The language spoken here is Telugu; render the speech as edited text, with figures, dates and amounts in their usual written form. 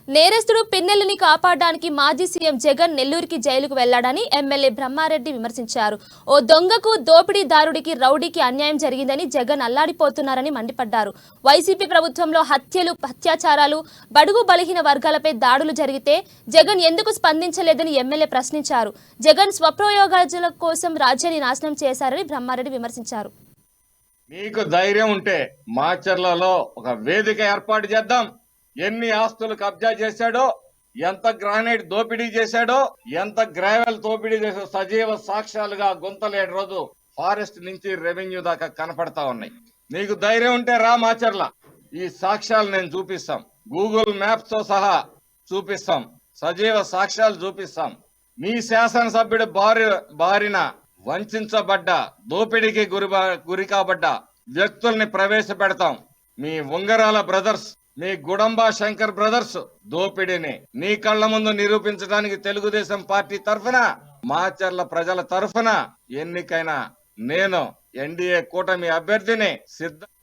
నేరస్తుడు పిన్నెల్లిని కాపాడడానికి మాజీ సీఎం జగన్ నెల్లూరుకి జైలుకు వెళ్లాడని ఎమ్మెల్యే బ్రహ్మారెడ్డి విమర్శించారు. ఓ దొంగకు, దోపిడీదారుడికి, రౌడీకి అన్యాయం జరిగిందని జగన్ అల్లాడిపోతున్నారని మండిపడ్డారు. వైసీపీ ప్రభుత్వంలో హత్యలు, అత్యాచారాలు, బడుగు బలహీన వర్గాలపై దాడులు జరిగితే జగన్ ఎందుకు స్పందించలేదని ఎమ్మెల్యే ప్రశ్నించారు. జగన్ స్వప్రయోగాల కోసం రాజ్యాన్ని నాశనం చేశారని బ్రహ్మారెడ్డి విమర్శించారు. మీకు ధైర్యం ఉంటే మాచర్లలో ఒక వేదిక ఏర్పాటు చేద్దాం. ఎన్ని ఆస్తులు కబ్జా చేశాడో, ఎంత గ్రానైట్ దోపిడీ చేశాడో, ఎంత గ్రావెల్ దోపిడీ చేశాడో సజీవ సాక్ష్యాలుగా గుంతలేడు రోజు ఫారెస్ట్ నుంచి రెవెన్యూ దాకా కనపడతా ఉన్నాయి. నీకు ధైర్యం ఉంటే రా మాచర్ల, ఈ సాక్ష్యాలు నేను చూపిస్తాం. గూగుల్ మ్యాప్స్ తో సహా చూపిస్తాం. సజీవ సాక్ష్యాలు చూపిస్తాం. మీ శాసనసభ్యుడు బారిన వంచబడ్డ, దోపిడీకి గురి కాబడ్డ వ్యక్తుల్ని ప్రవేశపెడతాం. మీ ఉంగరాల బ్రదర్స్, మీ గుడంబా శంకర్ బ్రదర్స్ దోపిడీని నీ కళ్ల ముందు నిరూపించడానికి తెలుగుదేశం పార్టీ తరఫున, మాచర్ల ప్రజల తరఫున ఎన్నికైన నేను ఎన్డీఏ కూటమి అభ్యర్థిని సిద్ధ